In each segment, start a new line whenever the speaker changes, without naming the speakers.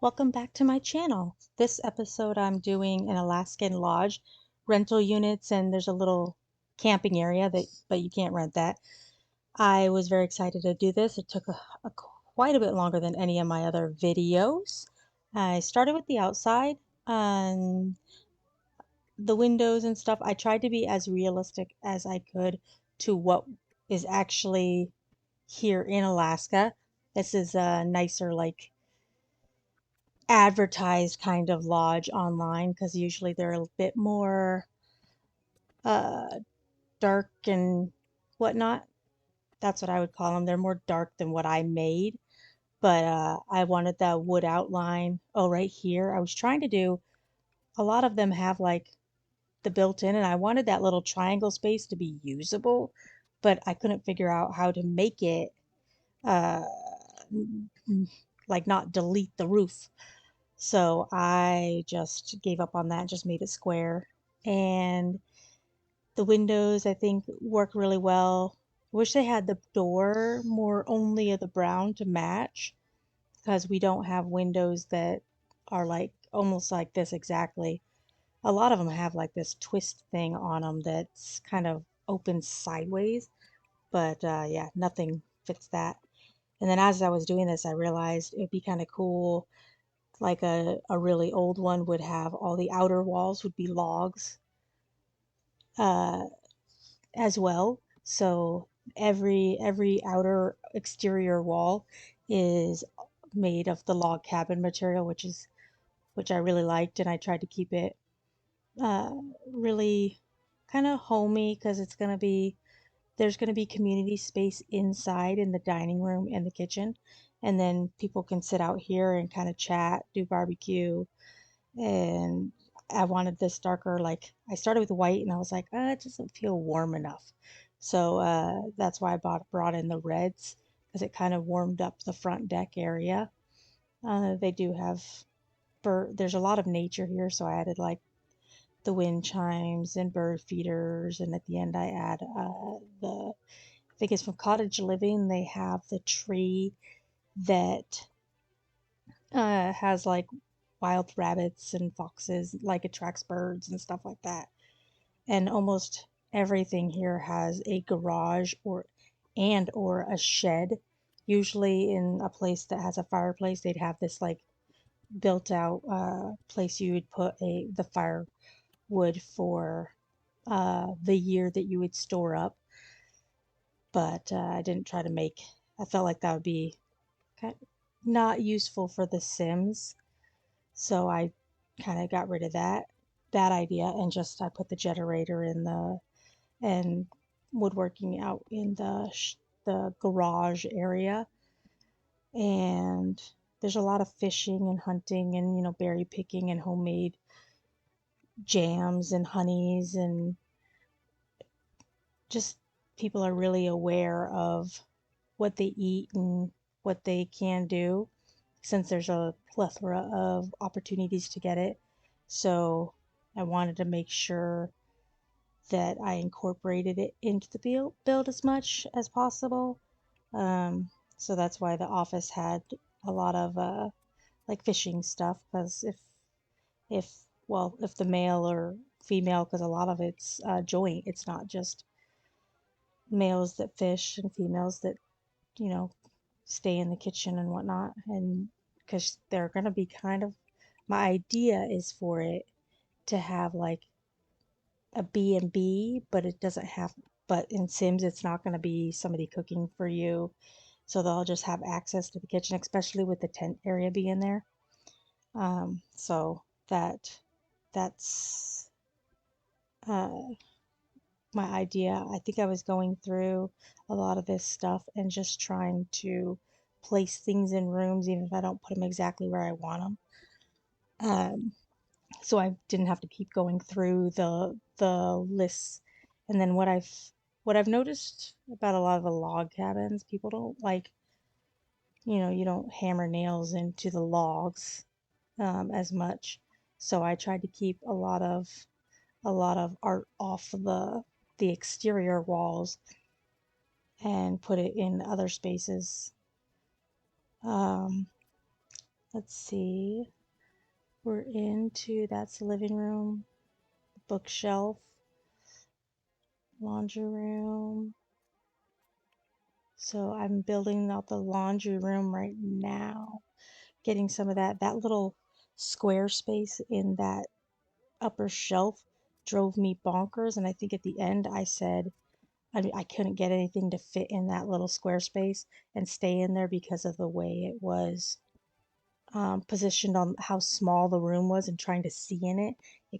Welcome back to my channel. This episode I'm doing an Alaskan lodge rental units, and there's a little camping area but you can't rent that. I was very excited to do this. It took quite a bit longer than any of my other videos. I started with the outside and the windows and stuff. I tried to be as realistic as I could to what is actually here in Alaska. This is a nicer, like, advertised kind of lodge online because usually they're a bit more uh, dark and whatnot. That's what I would call them. They're more dark than what I made, but I wanted that wood outline. Oh, right here. I was trying to do, a lot of them have like the built-in, and I wanted that little triangle space to be usable, but I couldn't figure out how to make it uh, like not delete the roof. So I just gave up on that, just made it square. And the windows, I think, work really well. Wish they had the door more only of the brown to match, because we don't have windows that are like almost like this exactly. A lot of them have like this twist thing on them that's kind of open sideways, but yeah, nothing fits that. And then as I was doing this, I realized it'd be kind of cool, like a really old one would have all the outer walls would be logs uh, as well. So every outer exterior wall is made of the log cabin material, which I really liked, and I tried to keep it uh, really kind of homey because there's gonna be community space inside in the dining room and the kitchen, and then people can sit out here and kind of chat, do barbecue, and I wanted this darker. Like, I started with white and I was like, it doesn't feel warm enough. So that's why I brought in the reds, because it kind of warmed up the front deck area. They do have there's a lot of nature here, so I added like the wind chimes and bird feeders, and at the end I add I think it's from Cottage Living. They have the tree that has like wild rabbits and foxes, like attracts birds and stuff like that. And almost everything here has a garage or a shed. Usually in a place that has a fireplace, they'd have this like built out place you would put the firewood for the year that you would store up. But I didn't try to make. I felt like that would be kind of not useful for The Sims, so I kind of got rid of that idea, and just I put the generator in the and woodworking out in the garage area. And there's a lot of fishing and hunting and berry picking and homemade jams and honeys, and just people are really aware of what they eat and what they can do, since there's a plethora of opportunities to get it. So I wanted to make sure that I incorporated it into the build as much as possible. So that's why the office had a lot of like fishing stuff, because if if the male or female, because a lot of it's joint, it's not just males that fish and females that you know stay in the kitchen and whatnot. And because they're going to be kind of, my idea is for it to have like a B&B, but it doesn't have, but in Sims, it's not going to be somebody cooking for you. So they'll just have access to the kitchen, especially with the tent area being there. So that's uh, my idea. I think I was going through a lot of this stuff and just trying to place things in rooms, even if I don't put them exactly where I want them. So I didn't have to keep going through the lists. And then what I've noticed about a lot of the log cabins, people don't like, you don't hammer nails into the logs as much. So I tried to keep a lot of art off the exterior walls and put it in other spaces. Um, Let's see. We're into that's the living room, bookshelf, laundry room. So I'm building out the laundry room right now, getting some of that little square space in that upper shelf drove me bonkers. And I think at the end I said, I couldn't get anything to fit in that little square space and stay in there because of the way it was positioned on how small the room was and trying to see in it.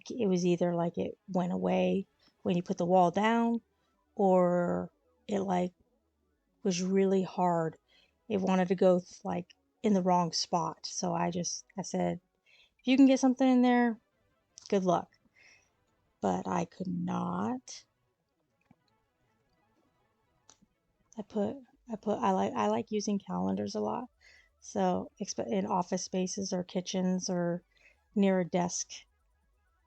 It was either like it went away when you put the wall down or it like was really hard. It wanted to go like in the wrong spot. So I said, if you can get something in there, good luck. But I could not. I put I like using calendars a lot. So in office spaces or kitchens or near a desk.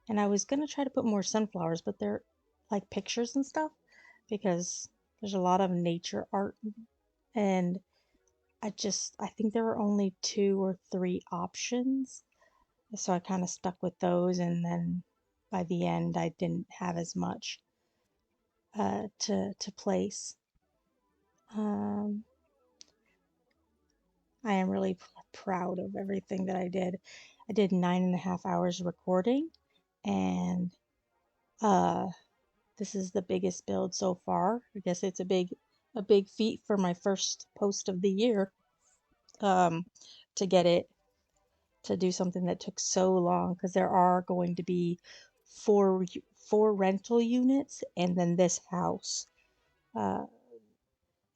And I was gonna try to put more sunflowers, but they're like pictures and stuff because there's a lot of nature art and I think there were only two or three options. So I kind of stuck with those and then by the end I didn't have as much to place. Um, I am really proud of everything that I did. I did 9.5 hours recording, and uh, this is the biggest build so far. I guess it's a big feat for my first post of the year. Um, to get it to do something that took so long because there are going to be four rental units and then this house. Uh,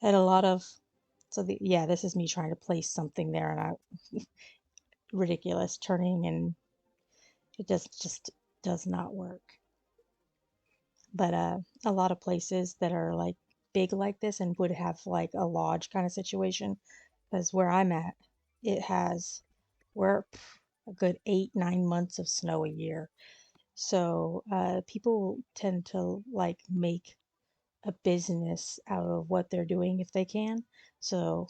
and a lot of yeah, this is me trying to place something there and I ridiculous turning and it just does not work. But a lot of places that are like big like this and would have like a lodge kind of situation, because where I'm at, it has we're a good 8, 9 months of snow a year. So people tend to like make a business out of what they're doing if they can. So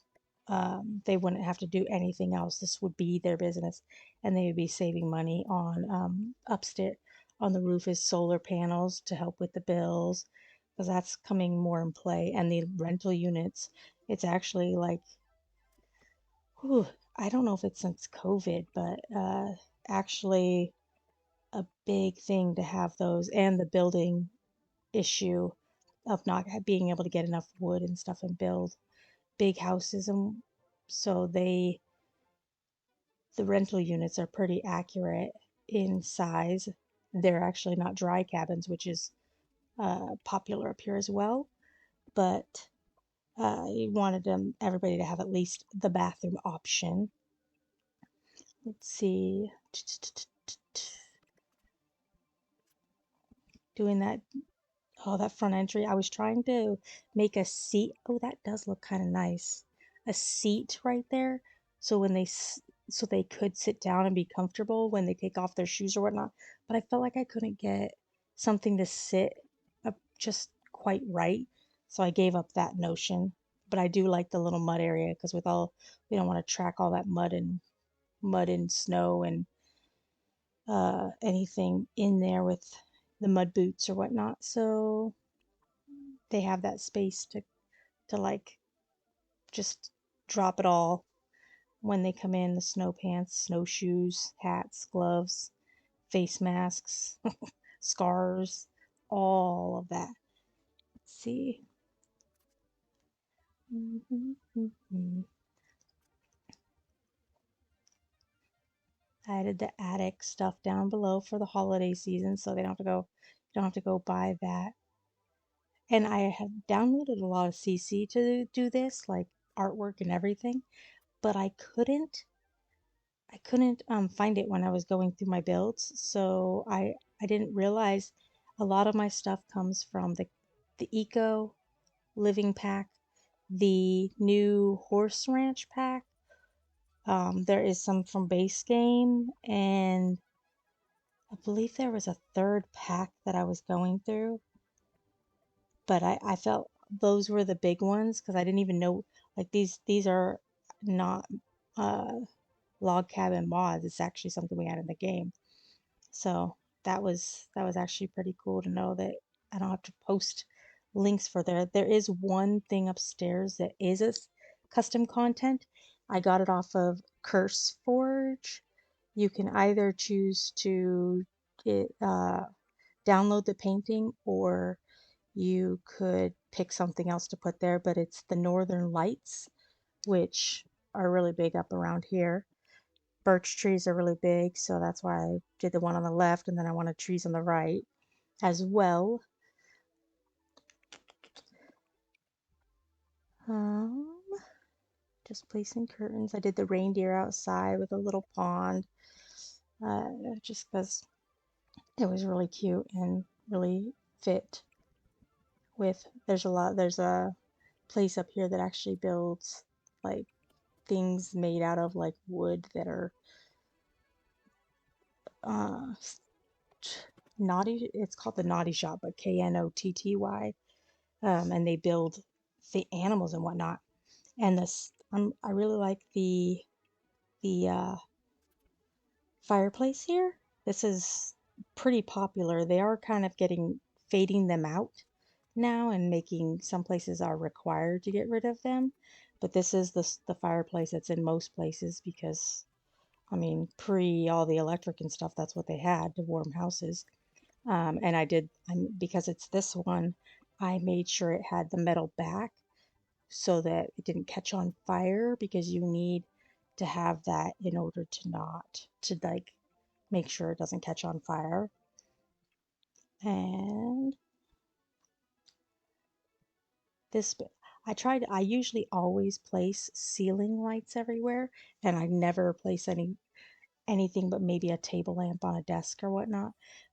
they wouldn't have to do anything else. This would be their business, and they would be saving money on upstairs on the roof is solar panels to help with the bills because that's coming more in play. And the rental units, it's actually like, whew, I don't know if it's since COVID, but actually a big thing to have those and the building issue of not being able to get enough wood and stuff and build big houses and so the rental units are pretty accurate in size. They're actually not dry cabins, which is popular up here as well, but you wanted everybody to have at least the bathroom option. Let's see. Doing that. Oh, that front entry. I was trying to make a seat. Oh, that does look kind of nice. A seat right there. So so they could sit down and be comfortable when they take off their shoes or whatnot. But I felt like I couldn't get something to sit up just quite right. So I gave up that notion. But I do like the little mud area because we don't want to track all that mud and snow and anything in there with the mud boots or whatnot. So they have that space to like just drop it all when they come in, the snow pants, snowshoes, hats, gloves, face masks, scarves, all of that. Let's see. I added the attic stuff down below for the holiday season so they don't have to go buy that. And I have downloaded a lot of CC to do this, like artwork and everything, but I couldn't find it when I was going through my builds, so I didn't realize a lot of my stuff comes from the Eco Living Pack, the new Horse Ranch pack. There is some from Base Game, and I believe there was a third pack that I was going through, but I felt those were the big ones because I didn't even know like these are not uh log cabin mods. It's actually something we had in the game. So that was actually pretty cool to know that I don't have to post links for there. There is one thing upstairs that is custom content. I got it off of Curse Forge. You can either choose to download the painting, or you could pick something else to put there, but it's the Northern Lights, which are really big up around here. Birch trees are really big, so that's why I did the one on the left, and then I wanted trees on the right as well. Um, just placing curtains. I did the reindeer outside with a little pond, just because it was really cute and really fit with. There's a place up here that actually builds like things made out of like wood that are uh naughty. It's called the Naughty Shop, but Knotty. And they build the animals and whatnot. And I really like the fireplace here. This is pretty popular. They are kind of fading them out now, and making some places are required to get rid of them. But this is the fireplace that's in most places because, I mean, pre all the electric and stuff, that's what they had to warm houses. And because it's this one, I made sure it had the metal back so that it didn't catch on fire, because you need to have that in order to not to like make sure it doesn't catch on fire. And this I usually always place ceiling lights everywhere, and I never place anything but maybe a table lamp on a desk or whatnot.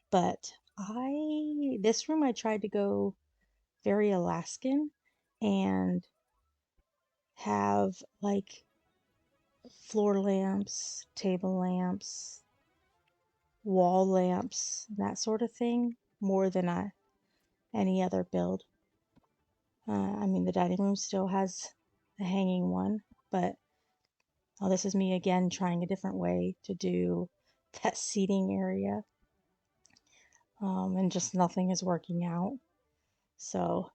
But I this room I tried to go very Alaskan and have like floor lamps, table lamps, wall lamps, that sort of thing, more than any other build. I mean, the dining room still has a hanging one, but this is me again trying a different way to do that seating area, and just nothing is working out. So,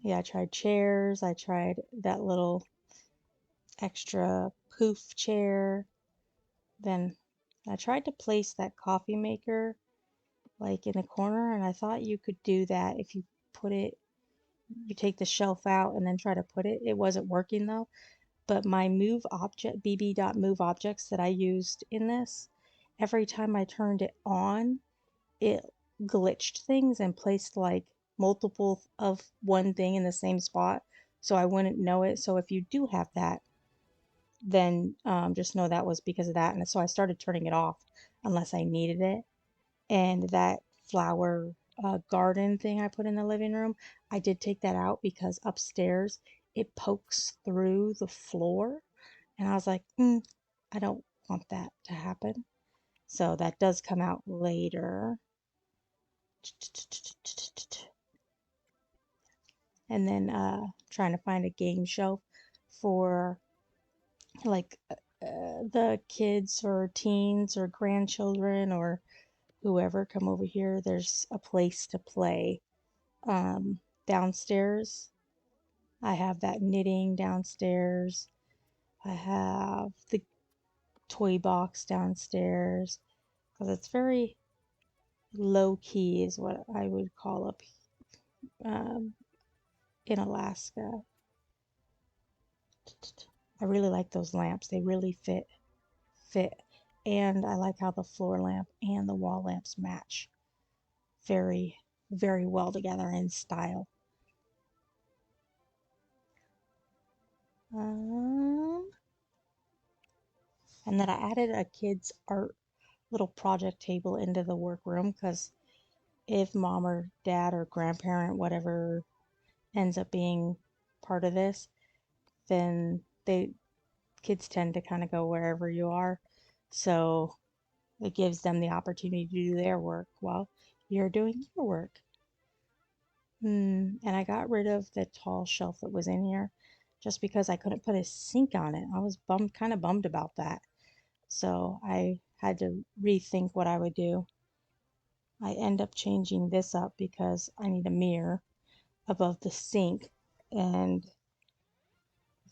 yeah, I tried chairs, I tried that little extra poof chair. Then I tried to place that coffee maker like in the corner, and I thought you could do that if put it, you take the shelf out and then try to put it. It wasn't working though. But my move objects that I used in this, every time I turned it on, it glitched things and placed like multiple of one thing in the same spot, so I wouldn't know it. So if you do have that, then just know that was because of that. And so I started turning it off unless I needed it. And that flower garden thing I put in the living room, I did take that out because upstairs it pokes through the floor. And I was like, I don't want that to happen. So that does come out later. And then trying to find a game shelf for like the kids or teens or grandchildren or whoever come over here. There's a place to play downstairs. I have that knitting downstairs. I have the toy box downstairs because it's very low key, is what I would call up um, in Alaska. I really like those lamps. They really fit, and I like how the floor lamp and the wall lamps match very, very well together in style. Um, and then I added a kid's art little project table into the workroom because if mom or dad or grandparent, whatever ends up being part of this, then kids tend to kind of go wherever you are. So it gives them the opportunity to do their work while you're doing your work. And I got rid of the tall shelf that was in here. just because I couldn't put a sink on it. I was kind of bummed about that. So I had to rethink what I would do. I end up changing this up because I need a mirror above the sink, and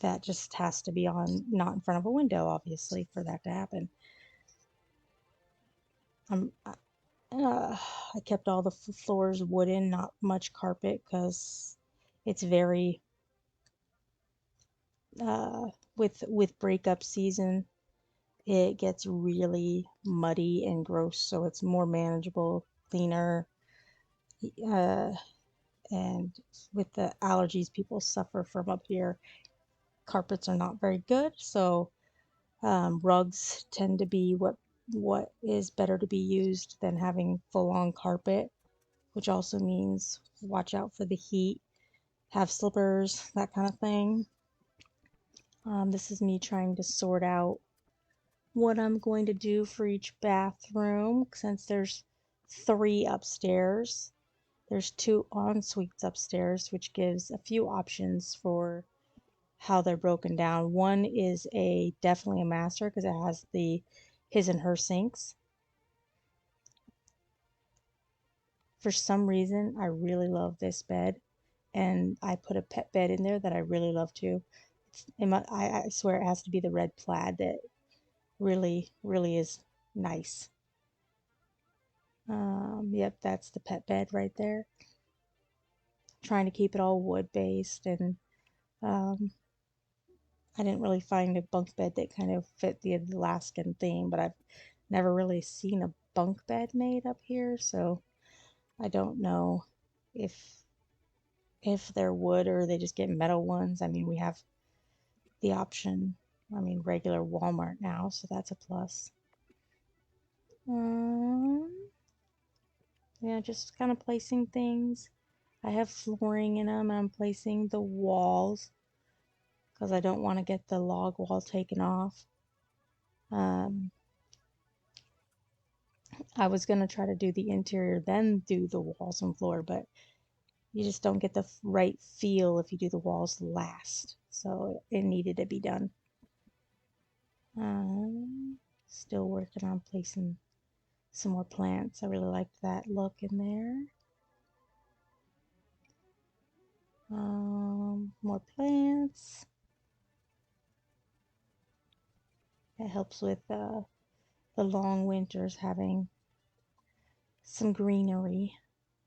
that just has to be on, not in front of a window, obviously, for that to happen. I'm, I kept all the floors wooden, not much carpet, because it's very, uh, with breakup season, it gets really muddy and gross, so it's more manageable, cleaner, uh, and with the allergies people suffer from up here, carpets are not very good, so rugs tend to be what is better to be used than having full-on carpet, which also means watch out for the heat, have slippers, that kind of thing. This is me trying to sort out what I'm going to do for each bathroom since there's three upstairs. There's two en suites upstairs, which gives a few options for how they're broken down. One is a definitely a master because it has the his and her sinks. For some reason, I really love this bed, and I put a pet bed in there that I really love too. I swear it has to be the red plaid that really, really is nice. Yep, that's the pet bed right there. Trying to keep it all wood based, and um, I didn't really find a bunk bed that kind of fit the Alaskan theme, but I've never really seen a bunk bed made up here, so I don't know if they're wood or they just get metal ones. I mean, we have the option, I mean, regular Walmart now, so that's a plus. Um, yeah, just kind of placing things. I have flooring in them, and I'm placing the walls because I don't want to get the log wall taken off. Um, I was gonna try to do the interior, then do the walls and floor, but you just don't get the right feel if you do the walls last. So it needed to be done. Um, Still working on placing some more plants. I really liked that look in there. More plants. It helps with the long winters having some greenery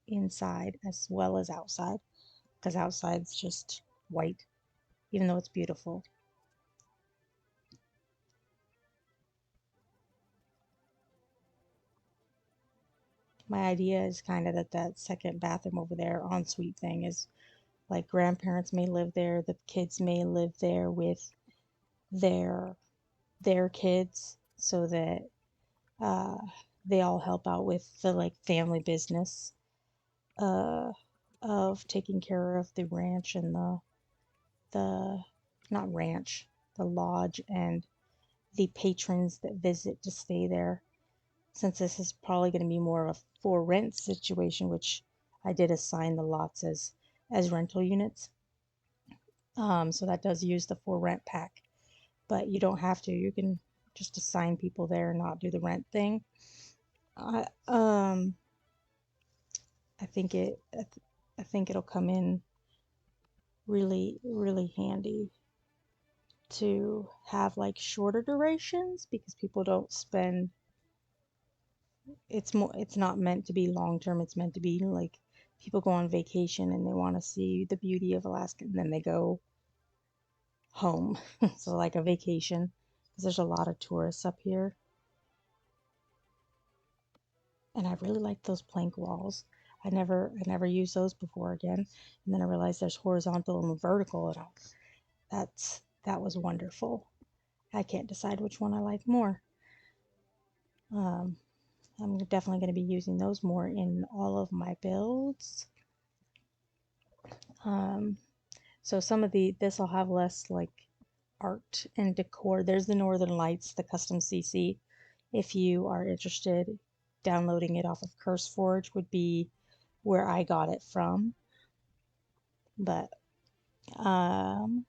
inside as well as outside, because outside's just white, even though it's beautiful. My idea is kind of that second bathroom over there, ensuite thing, is like grandparents may live there, the kids may live there with their kids, so that uh, they all help out with the like family business uh, of taking care of the ranch and the not ranch, the lodge, and the patrons that visit to stay there. Since this is probably going to be more of a for rent situation, which I did assign the lots as rental units. So that does use the for rent pack, but you don't have to. You can just assign people there and not do the rent thing. I I think I think it'll come in really really handy to have like shorter durations because people don't spend, it's not meant to be long term, it's meant to be like people go on vacation and they want to see the beauty of Alaska and then they go home. So like a vacation, because there's a lot of tourists up here, and I really like those plank walls. I never used those before again, and then I realized there's horizontal and vertical, and that was wonderful. I can't decide which one I like more. um, I'm definitely going to be using those more in all of my builds. um, so some of this will have less like art and decor. There's the Northern Lights, the custom CC. If you are interested, downloading it off of CurseForge would be where I got it from. But um,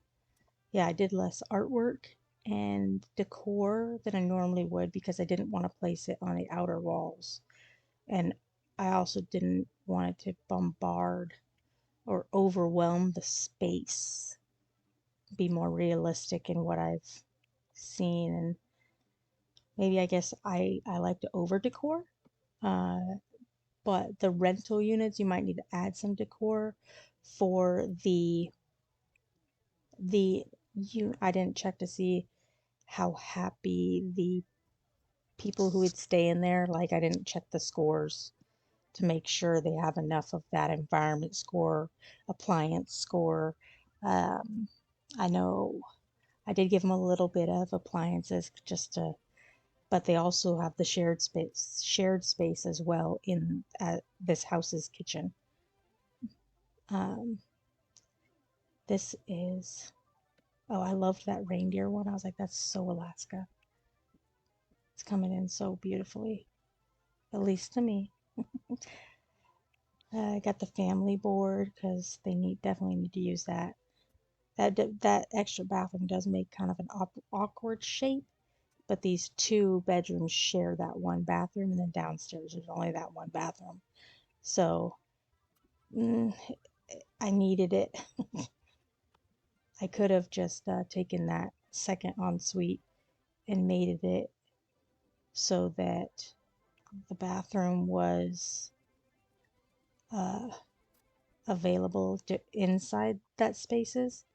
Yeah, I did less artwork and decor than I normally would because I didn't want to place it on the outer walls. And I also didn't want it to bombard or overwhelm the space, be more realistic in what I've seen. And maybe I guess I like to over decor. Uh, but the rental units, you might need to add some decor for the you. I didn't check to see how happy the people who would stay in there. Like I didn't check the scores to make sure they have enough of that environment score, appliance score. Um, I know I did give them a little bit of appliances just to, but they also have the shared space as well in this house's kitchen. Um, this is, oh, I loved that reindeer one. I was like, that's so Alaska. It's coming in so beautifully, at least to me. I got the family board because they definitely need to use that. That extra bathroom does make kind of an awkward shape, but these two bedrooms share that one bathroom, and then downstairs there's only that one bathroom. So mm, I needed it. I could have just taken that second ensuite and made it so that the bathroom was uh, available inside that spaces,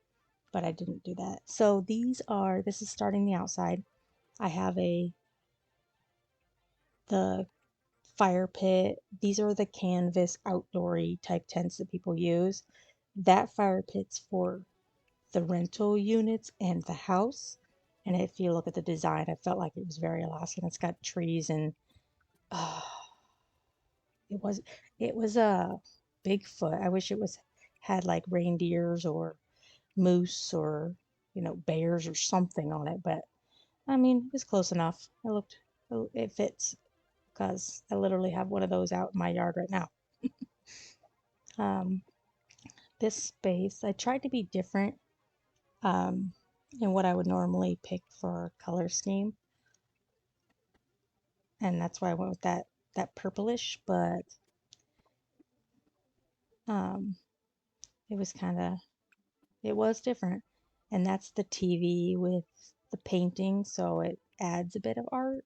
but I didn't do that. So this is starting the outside. I have the fire pit. These are the canvas outdoory type tents that people use. That fire pit's for the rental units and the house. And if you look at the design, I felt like it was very Alaskan. It's got trees and uh, it was it was a Bigfoot. I wish it was had like reindeers or moose or bears or something on it, but I mean it's close enough. It fits because I literally have one of those out in my yard right now. Um, this space, I tried to be different um, in what I would normally pick for color scheme, and that's why I went with that purplish. But um, it was kind of it was different, and that's the TV with the painting, so it adds a bit of art.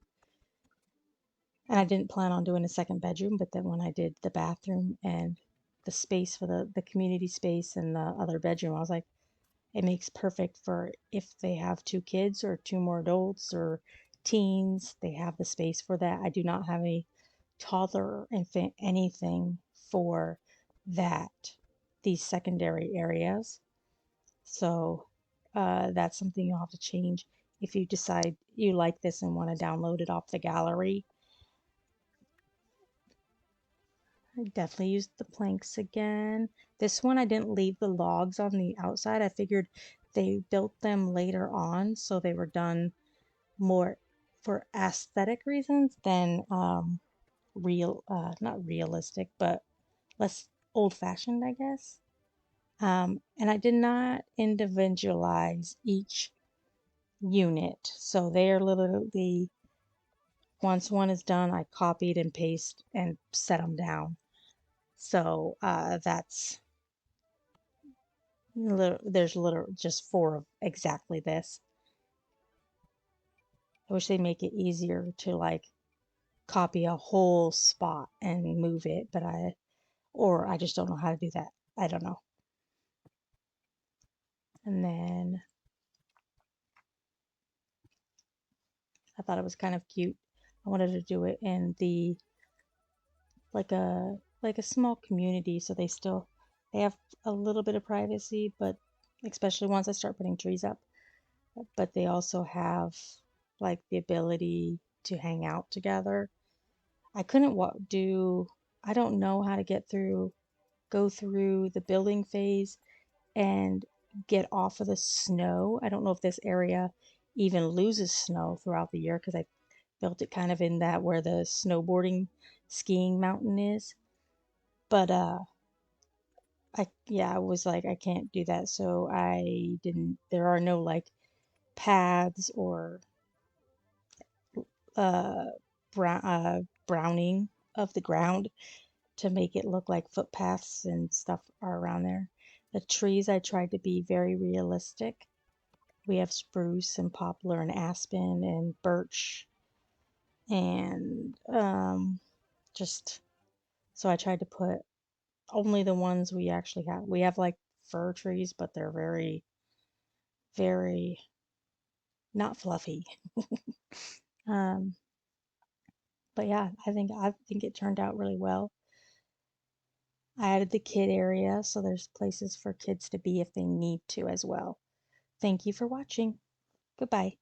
And I didn't plan on doing a second bedroom, but then when I did the bathroom and the space for the community space and the other bedroom, I was like, it makes perfect for if they have two kids or two more adults or teens, they have the space for that. I do not have a toddler, infant, anything for that, these secondary areas. So that's something you'll have to change if you decide you like this and want to download it off the gallery. I definitely used the planks again. This one I didn't leave the logs on the outside. I figured they built them later on, so they were done more for aesthetic reasons than not realistic, but less old-fashioned, I guess. And I did not individualize each unit, so they're literally once one is done, I copied and paste and set them down. So that's there's literally just four of exactly this. I wish they make it easier to like copy a whole spot and move it, but I just don't know how to do that. I don't know. And then I thought it was kind of cute. I wanted to do it in the like a small community, so they have a little bit of privacy, but especially once I start putting trees up, but they also have like the ability to hang out together. I couldn't I don't know how to go through the building phase and get off of the snow. I don't know if this area even loses snow throughout the year because I built it kind of in that where the snowboarding skiing mountain is. But I was like, I can't do that. So I didn't, there are no like paths or uh, browning of the ground to make it look like footpaths and stuff are around there. The trees, I tried to be very realistic. We have spruce and poplar and aspen and birch and just so I tried to put only the ones we actually have. We have like fir trees, but they're very, very not fluffy. Um, but yeah, I think it turned out really well. I added the kid area, so there's places for kids to be if they need to as well. Thank you for watching. Goodbye.